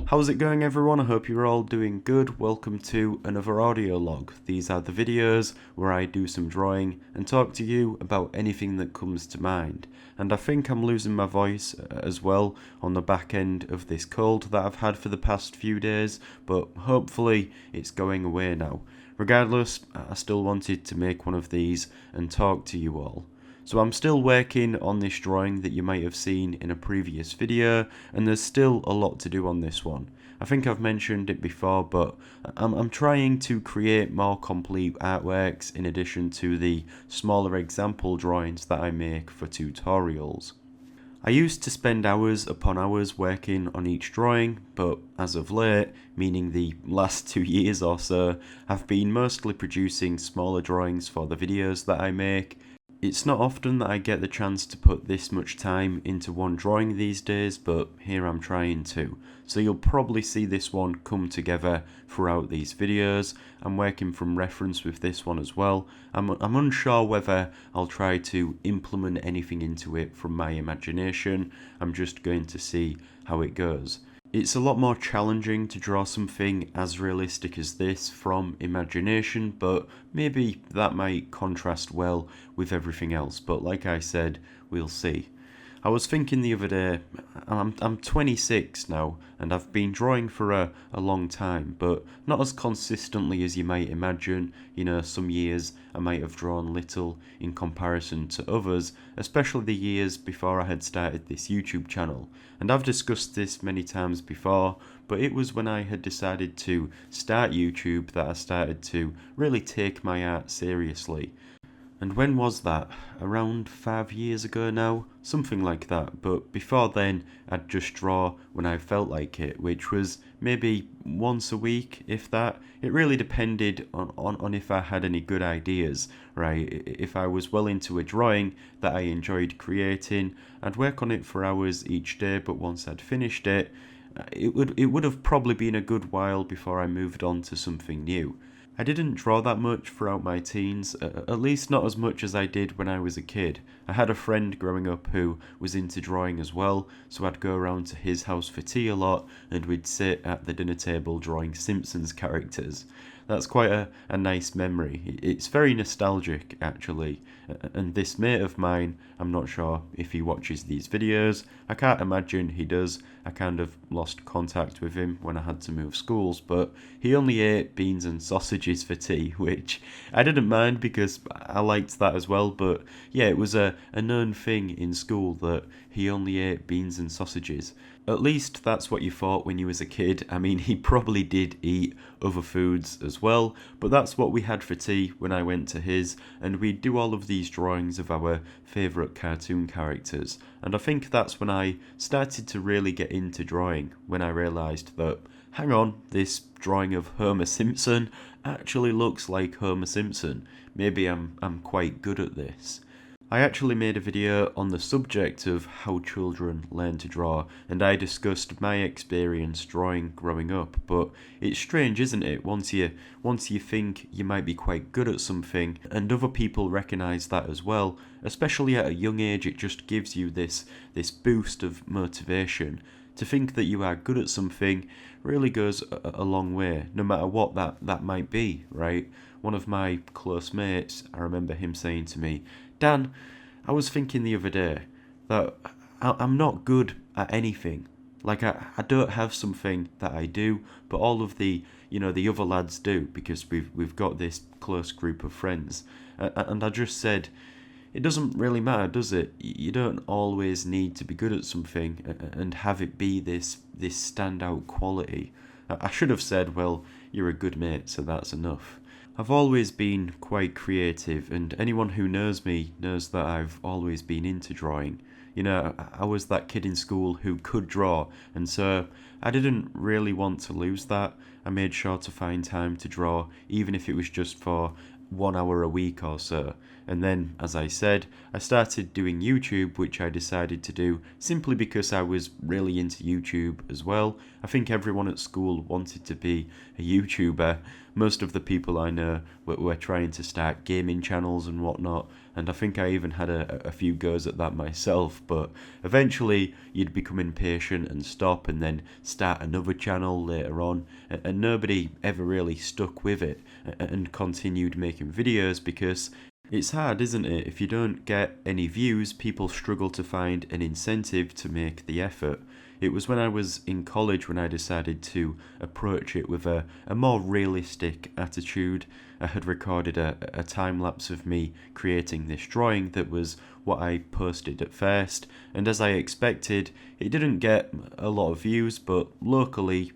How's it going, everyone? I hope you're all doing good. Welcome to another audio log. These are the videos where I do some drawing and talk to you about anything that comes to mind. And I think I'm losing my voice as well on the back end of this cold that I've had for the past few days, but hopefully it's going away now. Regardless, I still wanted to make one of these and talk to you all. So I'm still working on this drawing that you might have seen in a previous video, and there's still a lot to do on this one. I think I've mentioned it before, but I'm trying to create more complete artworks in addition to the smaller example drawings that I make for tutorials. I used to spend hours upon hours working on each drawing, but as of late, meaning the last 2 years or so, I've been mostly producing smaller drawings for the videos that I make. It's not often that I get the chance to put this much time into one drawing these days, but here I'm trying to. So you'll probably see this one come together throughout these videos. I'm working from reference with this one as well. I'm unsure whether I'll try to implement anything into it from my imagination. I'm just going to see how it goes. It's a lot more challenging to draw something as realistic as this from imagination, but maybe that might contrast well with everything else, but like I said, we'll see. I was thinking the other day, I'm 26 now, and I've been drawing for a long time, but not as consistently as you might imagine. You know, some years I might have drawn little in comparison to others, especially the years before I had started this YouTube channel. And I've discussed this many times before, but it was when I had decided to start YouTube that I started to really take my art seriously. And when was that? Around 5 years ago now? Something like that, but before then I'd just draw when I felt like it, which was maybe once a week, if that. It really depended on if I had any good ideas, right? If I was well into a drawing that I enjoyed creating, I'd work on it for hours each day, but once I'd finished it, it would have probably been a good while before I moved on to something new. I didn't draw that much throughout my teens, at least not as much as I did when I was a kid. I had a friend growing up who was into drawing as well, so I'd go around to his house for tea a lot, and we'd sit at the dinner table drawing Simpsons characters. That's quite a nice memory. It's very nostalgic, actually. And this mate of mine, I'm not sure if he watches these videos. I can't imagine he does. I kind of lost contact with him when I had to move schools, but he only ate beans and sausages for tea, which I didn't mind because I liked that as well. But yeah, it was a known thing in school that he only ate beans and sausages. At least that's what you thought when you was a kid. I mean, he probably did eat other foods as well, but that's what we had for tea when I went to his, and we'd do all of these drawings of our favourite cartoon characters. And I think that's when I started to really get into drawing, when I realised that, hang on, this drawing of Homer Simpson actually looks like Homer Simpson. Maybe I'm quite good at this. I actually made a video on the subject of how children learn to draw, and I discussed my experience drawing growing up, but it's strange, isn't it, once you think you might be quite good at something, and other people recognise that as well, especially at a young age. It just gives you this boost of motivation. To think that you are good at something really goes a long way, no matter what that might be, right? One of my close mates, I remember him saying to me, Dan, I was thinking the other day that I'm not good at anything. Like, I don't have something that I do, but all of the other lads do, because we've got this close group of friends. And I just said, it doesn't really matter, does it? You don't always need to be good at something and have it be this standout quality. I should have said, well, you're a good mate, so that's enough. I've always been quite creative, and anyone who knows me knows that I've always been into drawing. You know, I was that kid in school who could draw, and so I didn't really want to lose that. I made sure to find time to draw, even if it was just for 1 hour a week or so. And then, as I said, I started doing YouTube, which I decided to do simply because I was really into YouTube as well. I think everyone at school wanted to be a YouTuber. Most of the people I know were trying to start gaming channels and whatnot. and I think I even had a few goes at that myself, but eventually you'd become impatient and stop and then start another channel later on, and nobody ever really stuck with it and continued making videos because it's hard, isn't it? If you don't get any views, people struggle to find an incentive to make the effort. It was when I was in college when I decided to approach it with a more realistic attitude. I had recorded a time lapse of me creating this drawing that was what I posted at first, and as I expected, it didn't get a lot of views, but locally,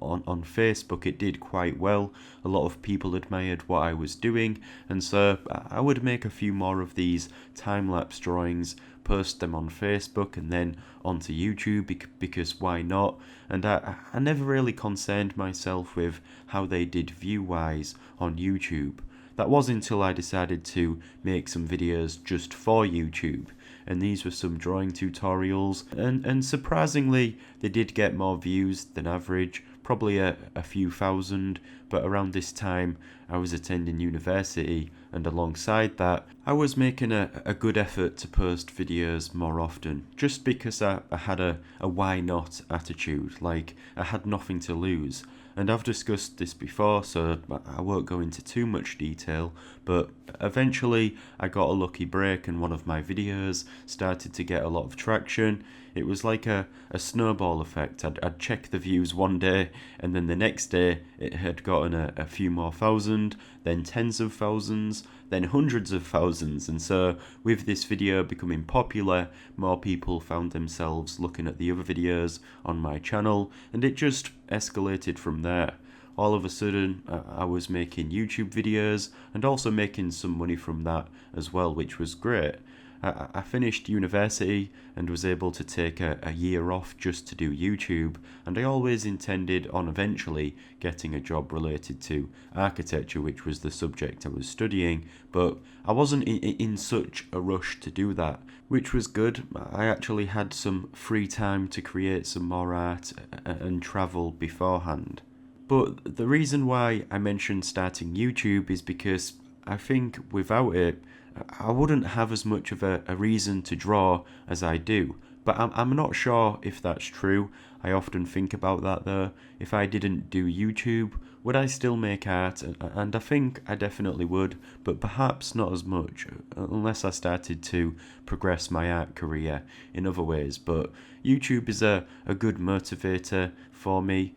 on Facebook it did quite well. A lot of people admired what I was doing, and so I would make a few more of these time-lapse drawings, post them on Facebook and then onto YouTube because why not? And I never really concerned myself with how they did view-wise on YouTube. That was until I decided to make some videos just for YouTube, and these were some drawing tutorials, and surprisingly they did get more views than average, probably a few thousand, but around this time I was attending university, and alongside that I was making a good effort to post videos more often, just because I had a why not attitude, like I had nothing to lose. And I've discussed this before, so I won't go into too much detail, but eventually I got a lucky break and one of my videos started to get a lot of traction. It was like a snowball effect. I'd check the views one day, and then the next day it had gotten a few more thousand, then tens of thousands, then hundreds of thousands. And so with this video becoming popular, more people found themselves looking at the other videos on my channel, and it just escalated from there. All of a sudden, I was making YouTube videos and also making some money from that as well, which was great. I finished university and was able to take a year off just to do YouTube, and I always intended on eventually getting a job related to architecture, which was the subject I was studying, but I wasn't in such a rush to do that, which was good. I actually had some free time to create some more art and travel beforehand. But the reason why I mentioned starting YouTube is because I think without it, I wouldn't have as much of a reason to draw as I do. But I'm not sure if that's true. I often think about that though. If I didn't do YouTube, would I still make art? And I think I definitely would, but perhaps not as much, unless I started to progress my art career in other ways. But YouTube is a good motivator for me.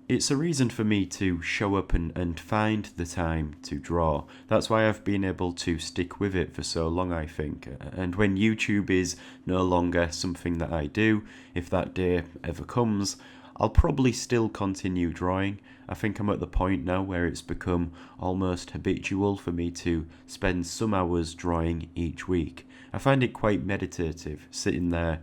It's a reason for me to show up and find the time to draw. That's why I've been able to stick with it for so long, I think. And when YouTube is no longer something that I do, if that day ever comes, I'll probably still continue drawing. I think I'm at the point now where it's become almost habitual for me to spend some hours drawing each week. I find it quite meditative, sitting there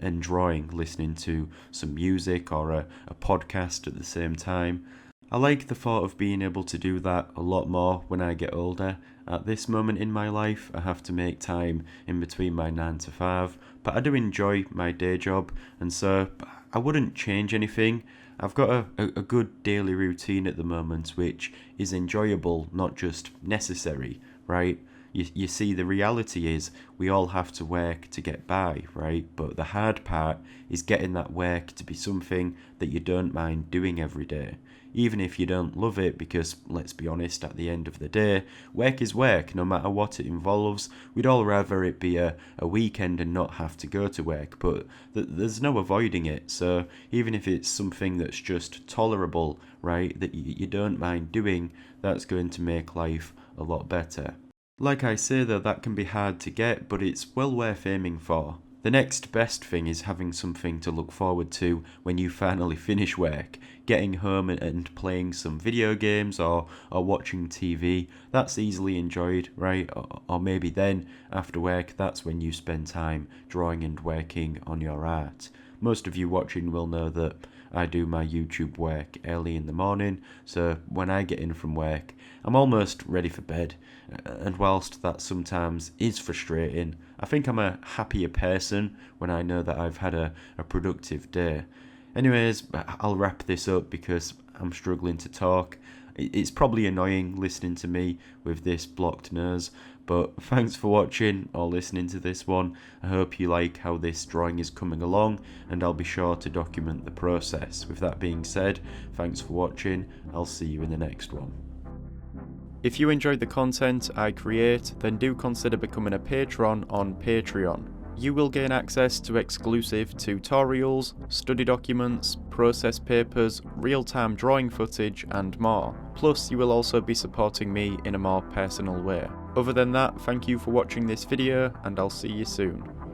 and drawing, listening to some music or a podcast at the same time. I like the thought of being able to do that a lot more when I get older. At this moment in my life, I have to make time in between my 9 to 5, but I do enjoy my day job, and so I wouldn't change anything. I've got a good daily routine at the moment, which is enjoyable, not just necessary, right? You see, the reality is we all have to work to get by, right? But the hard part is getting that work to be something that you don't mind doing every day. Even if you don't love it, because let's be honest, at the end of the day, work is work, no matter what it involves. We'd all rather it be a weekend and not have to go to work, but there's no avoiding it. So even if it's something that's just tolerable, right, that you don't mind doing, that's going to make life a lot better. Like I say though, that can be hard to get, but it's well worth aiming for. The next best thing is having something to look forward to when you finally finish work. Getting home and playing some video games or watching TV, that's easily enjoyed, right? Or maybe then, after work, that's when you spend time drawing and working on your art. Most of you watching will know that I do my YouTube work early in the morning, so when I get in from work, I'm almost ready for bed. And whilst that sometimes is frustrating, I think I'm a happier person when I know that I've had a productive day. Anyways, I'll wrap this up because I'm struggling to talk. It's probably annoying listening to me with this blocked nose, But thanks for watching or listening to this one. I hope you like how this drawing is coming along, and I'll be sure to document the process. With that being said, thanks for watching. I'll see you in the next one. If you enjoyed the content I create, then do consider becoming a patron on Patreon. You will gain access to exclusive tutorials, study documents, process papers, real-time drawing footage and more. Plus you will also be supporting me in a more personal way. Other than that, thank you for watching this video and I'll see you soon.